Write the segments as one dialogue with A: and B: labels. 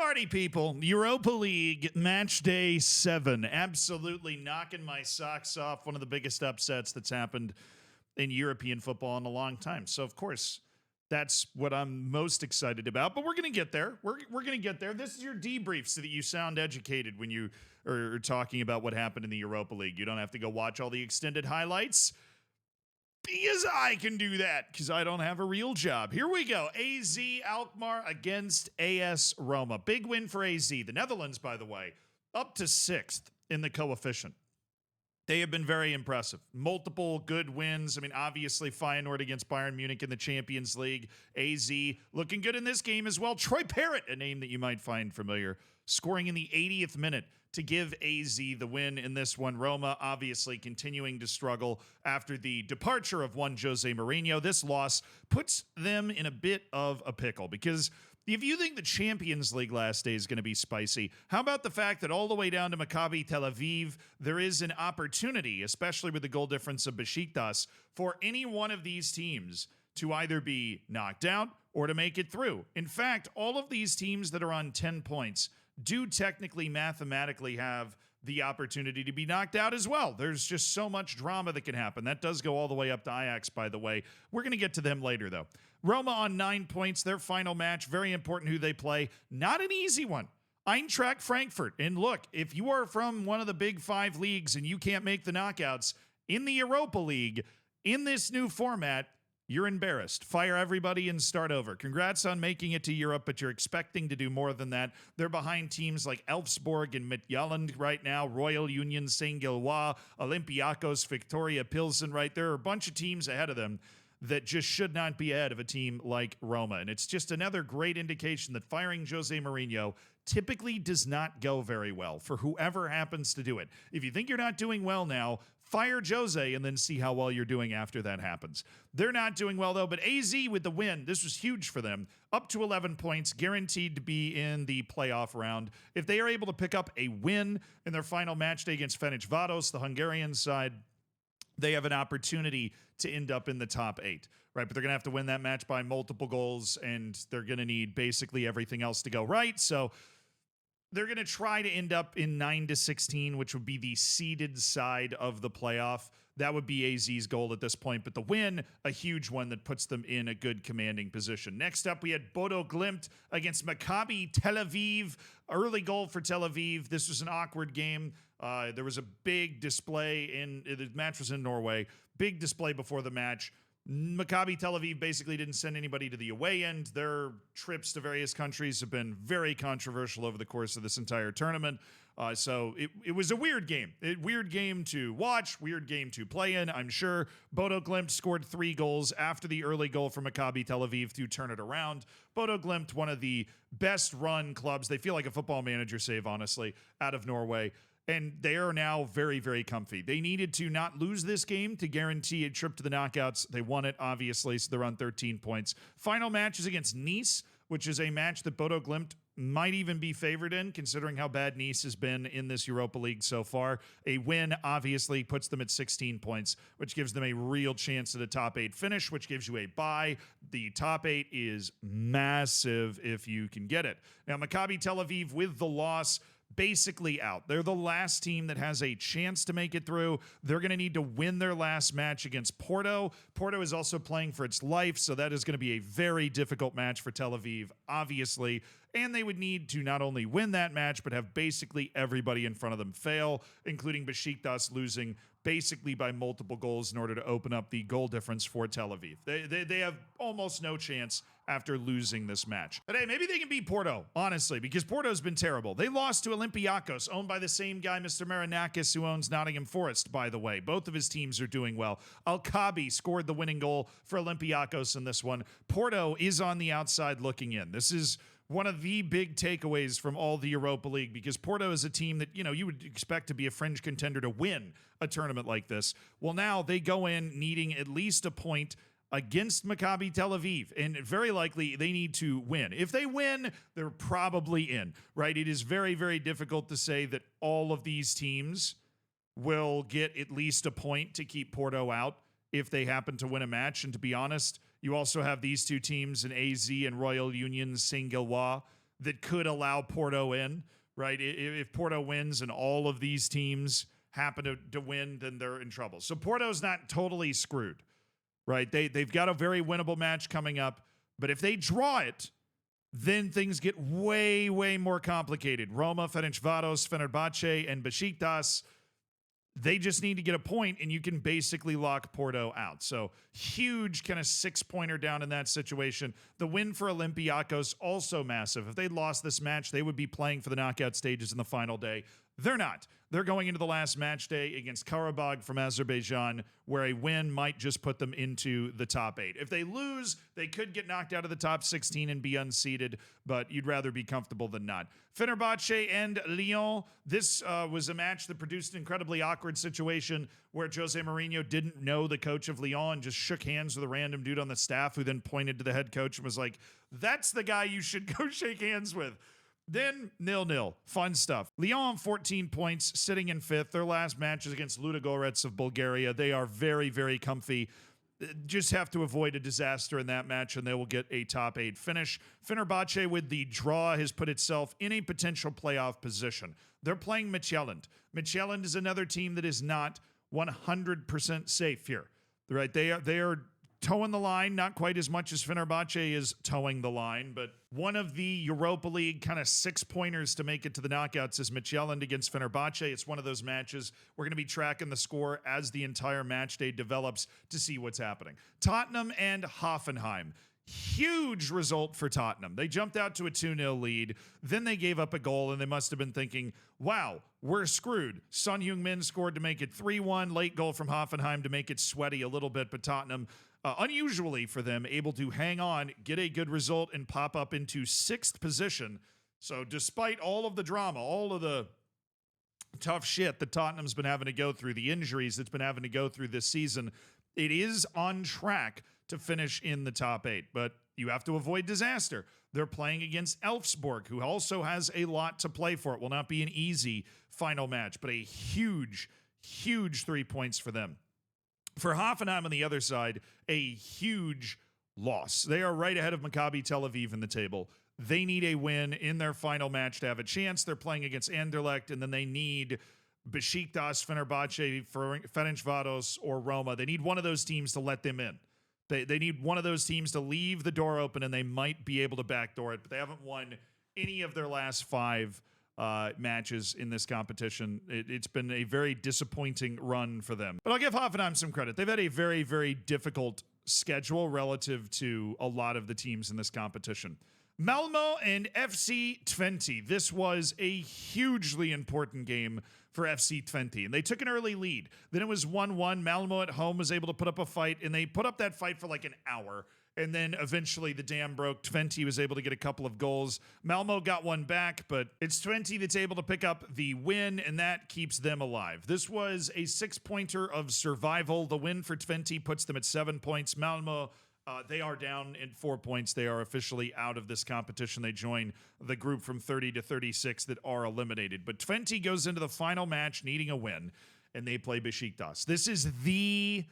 A: party, people. Europa League match day 7. Absolutely knocking my socks off. One of the biggest upsets that's happened in European football in a long time. So, of course, that's what I'm most excited about. But we're going to get there. We're going to get there. This is your debrief so that you sound educated when you are talking about what happened in the Europa League. You don't have to go watch all the extended highlights, because I can do that because I don't have a real job. Here we go. AZ Alkmaar against AS Roma. Big win for AZ. The Netherlands, by the way, up to 6th in the coefficient. They have been very impressive. Multiple good wins. I mean, obviously, Feyenoord against Bayern Munich in the Champions League. AZ looking good in this game as well. Troy Parrott, a name that you might find familiar, scoring in the 80th minute to give AZ the win in this one. Roma obviously continuing to struggle after the departure of one Jose Mourinho. This loss puts them in a bit of a pickle because if you think the Champions League last day is going to be spicy, how about the fact that all the way down to Maccabi Tel Aviv, there is an opportunity, especially with the goal difference of Besiktas, for any one of these teams to either be knocked out or to make it through. In fact, all of these teams that are on 10 points do technically mathematically have the opportunity to be knocked out as well. There's just so much drama that can happen. That does go all the way up to Ajax, by the way. We're going to get to them later, though. Roma on 9 points, their final match. Very important who they play. Not an easy one. Eintracht Frankfurt. And look, if you are from one of the big 5 leagues and you can't make the knockouts in the Europa League in this new format, you're embarrassed. Fire everybody and start over. Congrats on making it to Europe, but you're expecting to do more than that. They're behind teams like Elfsborg and Midtjylland right now, Royal Union Saint-Gilloise, Olympiacos, Victoria Pilsen, right? There are a bunch of teams ahead of them that just should not be ahead of a team like Roma. And it's just another great indication that firing Jose Mourinho typically does not go very well for whoever happens to do it. If you think you're not doing well now, fire Jose and then see how well you're doing after that happens. They're not doing well, though, but AZ with the win, this was huge for them. Up to 11 points, guaranteed to be in the playoff round. If they are able to pick up a win in their final match day against Ferencváros, the Hungarian side, they have an opportunity to end up in the top 8, right? But they're going to have to win that match by multiple goals, and they're going to need basically everything else to go right. So they're going to try to end up in 9-16, which would be the seeded side of the playoff. That would be AZ's goal at this point. But the win, a huge one that puts them in a good commanding position. Next up, we had Bodo Glimt against Maccabi Tel Aviv. Early goal for Tel Aviv. This was an awkward game. There was a big display the match was in Norway. Big display before the match. Maccabi Tel Aviv basically didn't send anybody to the away end. Their trips to various countries have been very controversial over the course of this entire tournament. So it was a weird game. Weird game to watch, weird game to play in, I'm sure. Bodo Glimt scored 3 goals after the early goal from Maccabi Tel Aviv to turn it around. Bodo Glimt, one of the best run clubs. They feel like a Football Manager save, honestly, out of Norway. And they are now very, very comfy. They needed to not lose this game to guarantee a trip to the knockouts. They won it, obviously, so they're on 13 points. Final match is against Nice, which is a match that Bodo Glimt might even be favored in, considering how bad Nice has been in this Europa League so far. A win, obviously, puts them at 16 points, which gives them a real chance at a top 8 finish, which gives you a bye. The top 8 is massive if you can get it. Now, Maccabi Tel Aviv, with the loss, basically out. They're the last team that has a chance to make it through. They're going to need to win their last match against Porto. Porto is also playing for its life, so that is going to be a very difficult match for Tel Aviv, obviously. And they would need to not only win that match, but have basically everybody in front of them fail, including Besiktas losing basically by multiple goals in order to open up the goal difference for Tel Aviv. They have almost no chance after losing this match. But hey, maybe they can beat Porto, honestly, because Porto's been terrible. They lost to Olympiacos, owned by the same guy, Mr. Marinakis, who owns Nottingham Forest, by the way. Both of his teams are doing well. Alkabi scored the winning goal for Olympiacos in this one. Porto is on the outside looking in. This is one of the big takeaways from all the Europa League, because Porto is a team that, you would expect to be a fringe contender to win a tournament like this. Well, now they go in needing at least a point against Maccabi Tel Aviv, and very likely they need to win. If they win, they're probably in, right? It is very, very difficult to say that all of these teams will get at least a point to keep Porto out if they happen to win a match. And to be honest, you also have these two teams in AZ and Royal Union Saint-Gilloise that could allow Porto in, right? If Porto wins and all of these teams happen to win, then they're in trouble. So Porto's not totally screwed, right? They've got a very winnable match coming up, but if they draw it, then things get way, way more complicated. Roma, Ferencvaros, Fenerbahce, and Besiktas, they just need to get a point, and you can basically lock Porto out. So huge kind of 6-pointer down in that situation. The win for Olympiacos, also massive. If they'd lost this match, they would be playing for the knockout stages in the final day. They're not. They're going into the last match day against Karabag from Azerbaijan, where a win might just put them into the top 8. If they lose, they could get knocked out of the top 16 and be unseeded, but you'd rather be comfortable than not. Fenerbahce and Lyon, this was a match that produced an incredibly awkward situation where Jose Mourinho didn't know the coach of Lyon and just shook hands with a random dude on the staff who then pointed to the head coach and was like, that's the guy you should go shake hands with. Then 0-0. Fun stuff. Lyon 14 points, sitting in 5th. Their last match is against Ludogorets of Bulgaria. They are very, very comfy. Just have to avoid a disaster in that match, and they will get a top 8 finish. Fenerbahce, with the draw, has put itself in a potential playoff position. They're playing Midtjylland. Midtjylland is another team that is not 100% safe here. Right? They are towing the line, not quite as much as Fenerbahce is towing the line, but one of the Europa League kind of 6-pointers to make it to the knockouts is Midtjylland against Fenerbahce. It's one of those matches we're going to be tracking the score as the entire match day develops to see what's happening. Tottenham and Hoffenheim. Huge result for Tottenham. They jumped out to a 2-0 lead. Then they gave up a goal, and they must have been thinking, wow, we're screwed. Son Heung-min scored to make it 3-1. Late goal from Hoffenheim to make it sweaty a little bit, but Tottenham, unusually for them, able to hang on, get a good result, and pop up into 6th position. So despite all of the drama, all of the tough shit that Tottenham's been having to go through, the injuries that's been having to go through this season, it is on track to finish in the top 8. But you have to avoid disaster. They're playing against Elfsborg, who also has a lot to play for. It will not be an easy final match, but a huge, huge 3 points for them. For Hoffenheim on the other side, a huge loss. They are right ahead of Maccabi Tel Aviv in the table. They need a win in their final match to have a chance. They're playing against Anderlecht, and then they need Besiktas, Fenerbahce, Ferencvaros, or Roma. They need one of those teams to let them in. They need one of those teams to leave the door open, and they might be able to backdoor it, but they haven't won any of their last 5 matches in this competition. It's been a very disappointing run for them. But I'll give Hoffenheim some credit. They've had a very, very difficult schedule relative to a lot of the teams in this competition. Malmo and FC Twente. This was a hugely important game for FC Twente, and they took an early lead. Then it was 1-1. Malmo at home was able to put up a fight, and they put up that fight for like an hour. And then eventually the dam broke. Twente was able to get a couple of goals. Malmo got one back, but it's Twente that's able to pick up the win, and that keeps them alive. This was a 6-pointer of survival. The win for Twente puts them at 7 points. Malmo, they are down in 4 points. They are officially out of this competition. They join the group from 30 to 36 that are eliminated. But Twente goes into the final match needing a win, and they play Besiktas. This is the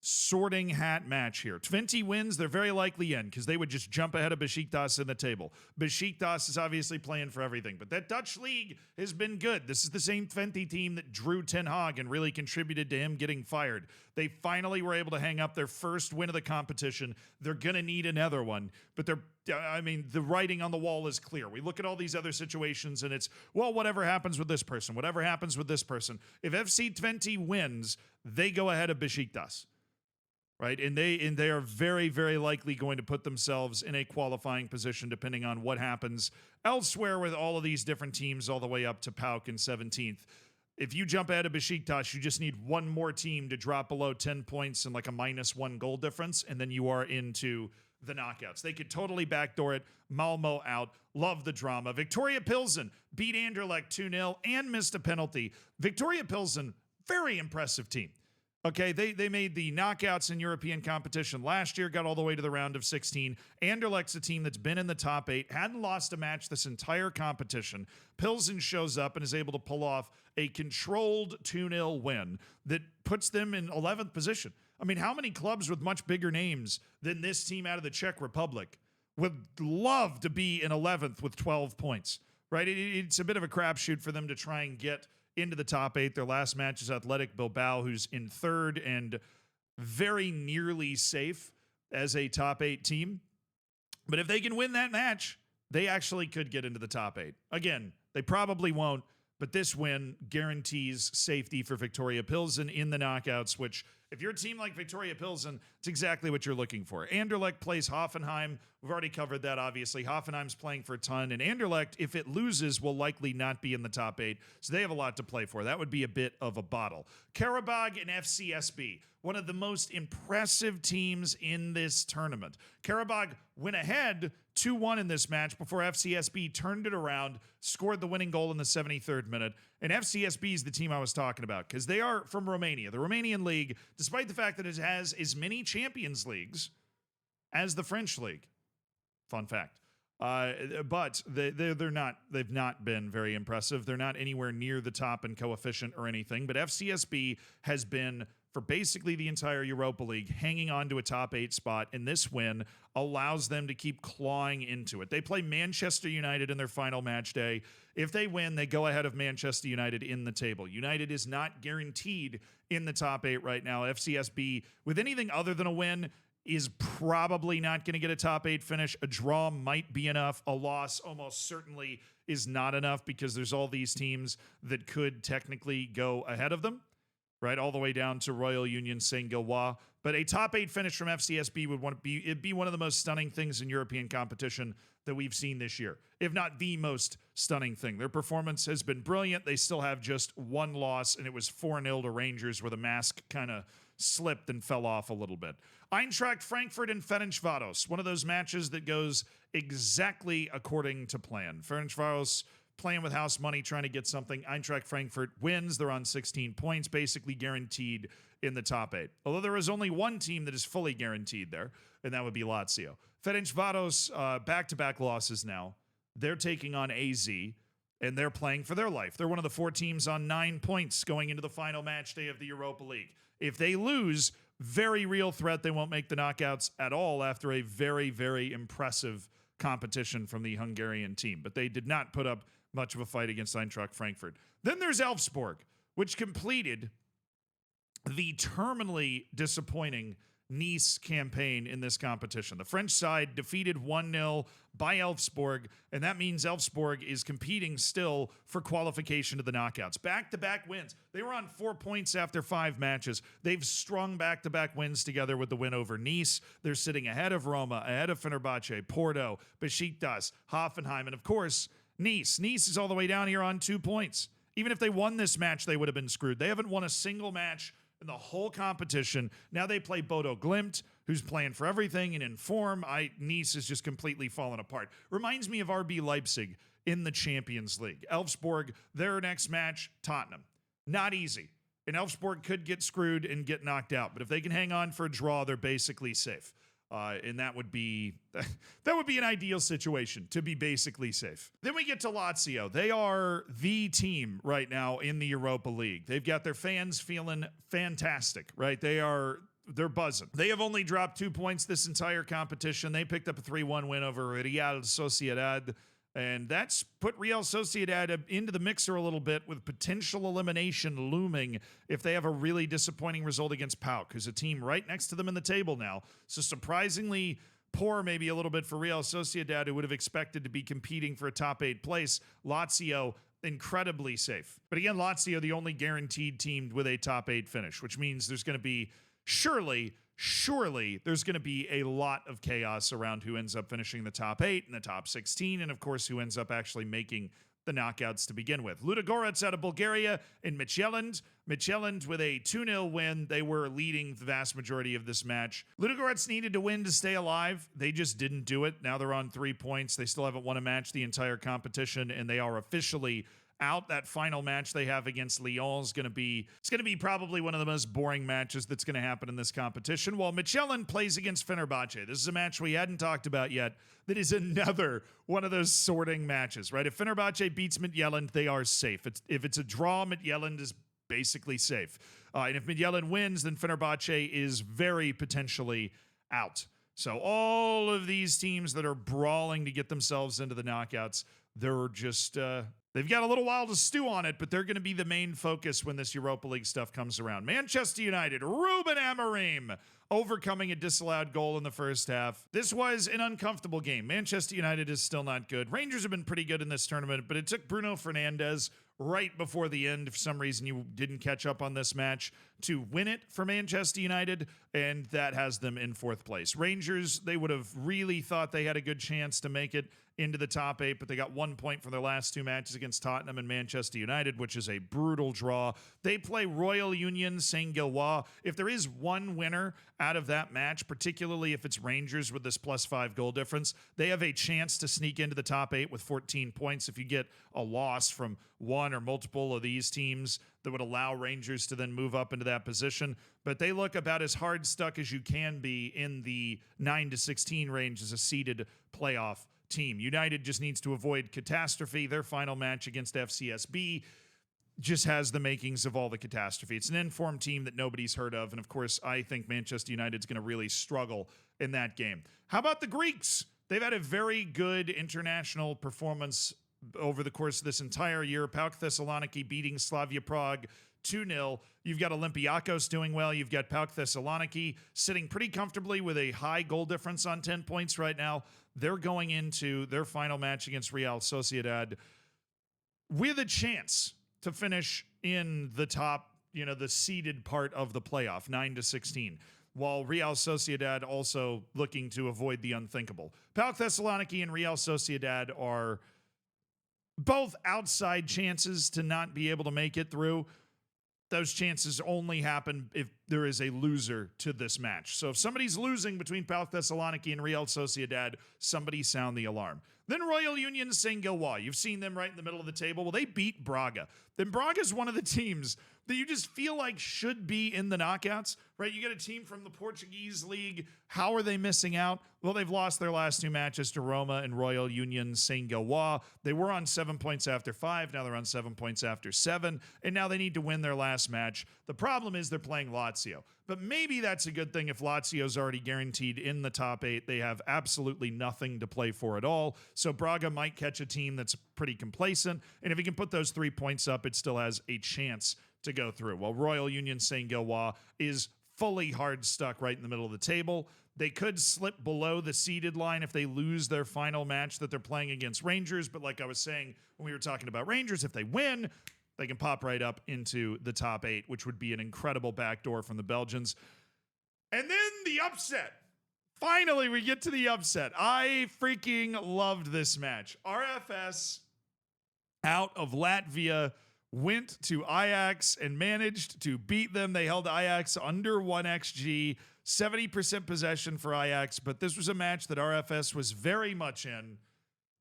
A: sorting hat match here. Twente wins, they're very likely in because they would just jump ahead of Besiktas in the table. Besiktas is obviously playing for everything, but that Dutch league has been good. This is the same Twente team that drew Ten Hag and really contributed to him getting fired. They finally were able to hang up their first win of the competition. They're going to need another one, but the writing on the wall is clear. We look at all these other situations and it's, well, whatever happens with this person, whatever happens with this person. If FC Twente wins, they go ahead of Besiktas. Right, and they are very, very likely going to put themselves in a qualifying position depending on what happens elsewhere with all of these different teams all the way up to PAOK in 17th. If you jump ahead of Besiktas, you just need one more team to drop below 10 points and like a -1 goal difference, and then you are into the knockouts. They could totally backdoor it. Malmo out. Love the drama. Victoria Pilsen beat Anderlecht 2-0 and missed a penalty. Victoria Pilsen, very impressive team. Okay, they made the knockouts in European competition last year, got all the way to the round of 16. Anderlecht's a team that's been in the top 8, hadn't lost a match this entire competition. Pilsen shows up and is able to pull off a controlled 2-0 win that puts them in 11th position. I mean, how many clubs with much bigger names than this team out of the Czech Republic would love to be in 11th with 12 points, right? It's a bit of a crapshoot for them to try and get into the top 8. Their last match is Athletic Bilbao, who's in 3rd and very nearly safe as a top 8 team. But if they can win that match, they actually could get into the top 8. Again, they probably won't, but this win guarantees safety for Victoria Pilsen in the knockouts, which, if you're a team like Victoria Pilsen, it's exactly what you're looking for. Anderlecht plays Hoffenheim. We've already covered that, obviously. Hoffenheim's playing for a ton, and Anderlecht, if it loses, will likely not be in the top 8, so they have a lot to play for. That would be a bit of a bottle. Karabag and FCSB, one of the most impressive teams in this tournament. Karabag went ahead 2-1 in this match before FCSB turned it around, scored the winning goal in the 73rd minute. And FCSB is the team I was talking about because they are from Romania. The Romanian league, despite the fact that it has as many Champions Leagues as the French league. Fun fact. But they're not. They've not been very impressive. They're not anywhere near the top in coefficient or anything. But FCSB has been, for basically the entire Europa League, hanging on to a top 8 spot, and this win allows them to keep clawing into it. They play Manchester United in their final match day. If they win, they go ahead of Manchester United in the table. United is not guaranteed in the top 8 right now. FCSB, with anything other than a win, is probably not going to get a top 8 finish. A draw might be enough. A loss almost certainly is not enough because there's all these teams that could technically go ahead of them, right? All the way down to Royal Union Saint-Gilloise. But a top 8 finish from FCSB it'd be one of the most stunning things in European competition that we've seen this year, if not the most stunning thing. Their performance has been brilliant. They still have just one loss, and it was 4-0 to Rangers, where the mask kind of slipped and fell off a little bit. Eintracht Frankfurt and Ferencváros, one of those matches that goes exactly according to plan. Ferencváros playing with house money, trying to get something. Eintracht Frankfurt wins. They're on 16 points, basically guaranteed in the top 8. Although there is only one team that is fully guaranteed there, and that would be Lazio. Ferencváros, back-to-back losses now. They're taking on AZ, and they're playing for their life. They're one of the 4 teams on 9 points going into the final match day of the Europa League. If they lose, very real threat they won't make the knockouts at all after a very, very impressive competition from the Hungarian team. But they did not put up much of a fight against Eintracht Frankfurt. Then there's Elfsborg, which completed the terminally disappointing Nice campaign in this competition. The French side defeated 1-0 by Elfsborg, and that means Elfsborg is competing still for qualification to the knockouts. Back-to-back wins. They were on 4 points after 5 matches. They've strung back-to-back wins together with the win over Nice. They're sitting ahead of Roma, ahead of Fenerbahce, Porto, Besiktas, Hoffenheim, and of course, Nice. Nice is all the way down here on 2 points. Even if they won this match, they would have been screwed. They haven't won a single match in the whole competition. Now they play Bodo Glimt, who's playing for everything and in form. Nice is just completely fallen apart. Reminds me of RB Leipzig in the Champions League. Elfsborg, their next match, Tottenham. Not easy. And Elfsborg could get screwed and get knocked out. But if they can hang on for a draw, they're basically safe. And that would be an ideal situation, to be basically safe. Then we get to Lazio. They are the team right now in the Europa League. They've got their fans feeling fantastic, right? They're buzzing. They have only dropped 2 points this entire competition. They picked up a 3-1 win over Real Sociedad, and that's put Real Sociedad into the mixer a little bit, with potential elimination looming if they have a really disappointing result against PAOK, who's a team right next to them in the table now. So surprisingly poor maybe a little bit for Real Sociedad, who would have expected to be competing for a top 8 place. Lazio, incredibly safe. But again, Lazio, the only guaranteed team with a top 8 finish, which means there's going to be surely there's going to be a lot of chaos around who ends up finishing the top 8 and the top 16, and of course who ends up actually making the knockouts to begin with. Ludogorets out of Bulgaria and Midtjylland. Midtjylland with a 2-0 win. They were leading the vast majority of this match. Ludogorets needed to win to stay alive. They just didn't do it. Now they're on 3 points. They still haven't won a match the entire competition, and they are officially out. That final match they have against Lyon is going to be probably one of the most boring matches that's going to happen in this competition. While Midtjylland plays against Fenerbahce. This is a match we hadn't talked about yet. That is another one of those sorting matches, right? If Fenerbahce beats Midtjylland, they are safe. If it's a draw, Midtjylland is basically safe. And if Midtjylland wins, then Fenerbahce is very potentially out. So all of these teams that are brawling to get themselves into the knockouts, they're just they've got a little while to stew on it, but they're going to be the main focus when this Europa League stuff comes around. Manchester United, Ruben Amorim overcoming a disallowed goal in the first half. This was an uncomfortable game. Manchester United is still not good. Rangers have been pretty good in this tournament, but it took Bruno Fernandes right before the end, for some reason you didn't catch up on this match, to win it for Manchester United, and that has them in fourth place. Rangers, they would have really thought they had a good chance to make it into the top 8, but they got 1 point for their last 2 matches against Tottenham and Manchester United, which is a brutal draw. They play Royal Union Saint-Gilloise. If there is one winner out of that match, particularly if it's Rangers with this +5 goal difference, they have a chance to sneak into the top 8 with 14 points. If you get a loss from one or multiple of these teams, that would allow Rangers to then move up into that position. But they look about as hard stuck as you can be in the 9 to 16 range as a seeded playoff team. United just needs to avoid catastrophe. Their final match against FCSB just has the makings of all the catastrophe. It's an informed team that nobody's heard of. And of course, I think Manchester United's going to really struggle in that game. How about the Greeks? They've had a very good international performance over the course of this entire year. PAOK Thessaloniki beating Slavia Prague 2-0. You've got Olympiacos doing well. You've got PAOK Thessaloniki sitting pretty comfortably with a high goal difference on 10 points right now. They're going into their final match against Real Sociedad with a chance to finish in the top, the seeded part of the playoff, 9 to 16. While Real Sociedad also looking to avoid the unthinkable. PAOK Thessaloniki and Real Sociedad are both outside chances to not be able to make it through. Those chances only happen if there is a loser to this match. So if somebody's losing between PAOK Thessaloniki and Real Sociedad, somebody sound the alarm. Then Royal Union Saint-Gilloise. You've seen them right in the middle of the table. Well, they beat Braga. Then Braga's one of the teams that you just feel like should be in the knockouts, right? You get a team from the Portuguese league. How are they missing out? Well, they've lost their last 2 matches to Roma and Royal Union Saint-Gilloise. They were on 7 points after 5. Now they're on 7 points after 7. And now they need to win their last match. The problem is they're playing Lazio. But maybe that's a good thing if Lazio's already guaranteed in the top 8. They have absolutely nothing to play for at all. So Braga might catch a team that's pretty complacent. And if he can put those 3 points up, it still has a chance to go through. While Royal Union Saint-Gilloise is fully hard stuck right in the middle of the table. They could slip below the seeded line if they lose their final match that they're playing against Rangers. But like I was saying when we were talking about Rangers, if they win, they can pop right up into the top 8, which would be an incredible backdoor from the Belgians. And then the upset. Finally, we get to the upset. I freaking loved this match. RFS out of Latvia went to Ajax and managed to beat them. They held Ajax under 1xG, 70% possession for Ajax, but this was a match that RFS was very much in.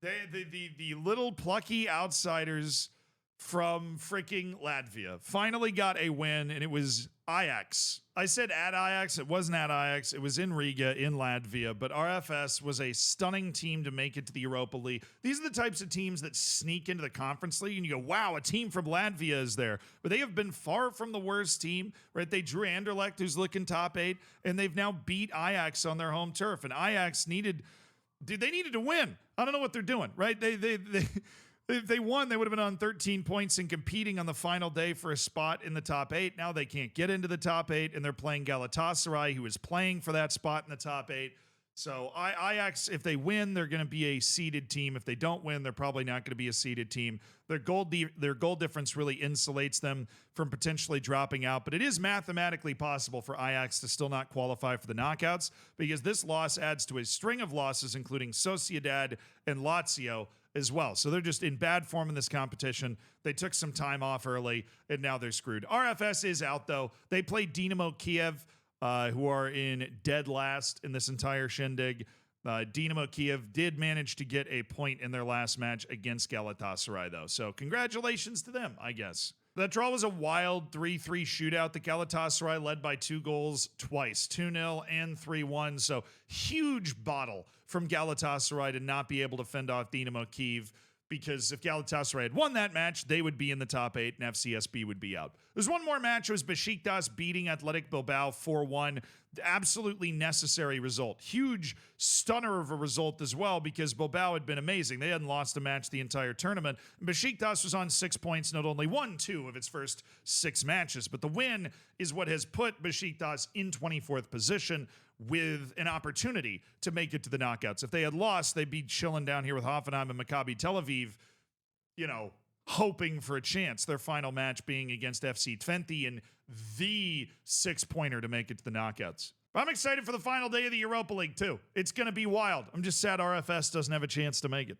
A: The little plucky outsiders from freaking Latvia finally got a win, and it was Ajax. I said at Ajax. It wasn't at Ajax. It was in Riga in Latvia, but RFS was a stunning team to make it to the Europa League. These are the types of teams that sneak into the Conference League, and you go, wow, a team from Latvia is there. But they have been far from the worst team, right? They drew Anderlecht, who's looking top 8, and they've now beat Ajax on their home turf, and Ajax needed to win. I don't know what they're doing, right? If they won, they would have been on 13 points and competing on the final day for a spot in the top 8. Now they can't get into the top 8, and they're playing Galatasaray, who is playing for that spot in the top 8. So Ajax, if they win, they're going to be a seeded team. If they don't win, they're probably not going to be a seeded team. Their goal difference really insulates them from potentially dropping out. But it is mathematically possible for Ajax to still not qualify for the knockouts, because this loss adds to a string of losses, including Sociedad and Lazio as well. So they're just in bad form in this competition. They took some time off early, and now they're screwed. RFS is out, though. They played Dynamo Kiev, who are in dead last in this entire shindig. Dynamo Kiev did manage to get a point in their last match against Galatasaray, though. So congratulations to them, I guess. That draw was a wild 3-3 shootout. The Galatasaray led by 2 goals twice, 2-0 and 3-1. So huge bottle from Galatasaray to not be able to fend off Dynamo Kiev, because if Galatasaray had won that match, they would be in the top 8 and FCSB would be out. There's one more match. It was Besiktas beating Athletic Bilbao 4-1. Absolutely necessary result. Huge stunner of a result as well, because Bilbao had been amazing. They hadn't lost a match the entire tournament. Besiktas was on 6 points and had only won 2 of its first 6 matches. But the win is what has put Besiktas in 24th position with an opportunity to make it to the knockouts. If they had lost, they'd be chilling down here with Hoffenheim and Maccabi Tel Aviv, hoping for a chance. Their final match being against FC Twente and the 6-pointer to make it to the knockouts. But I'm excited for the final day of the Europa League too. It's going to be wild. I'm just sad RFS doesn't have a chance to make it.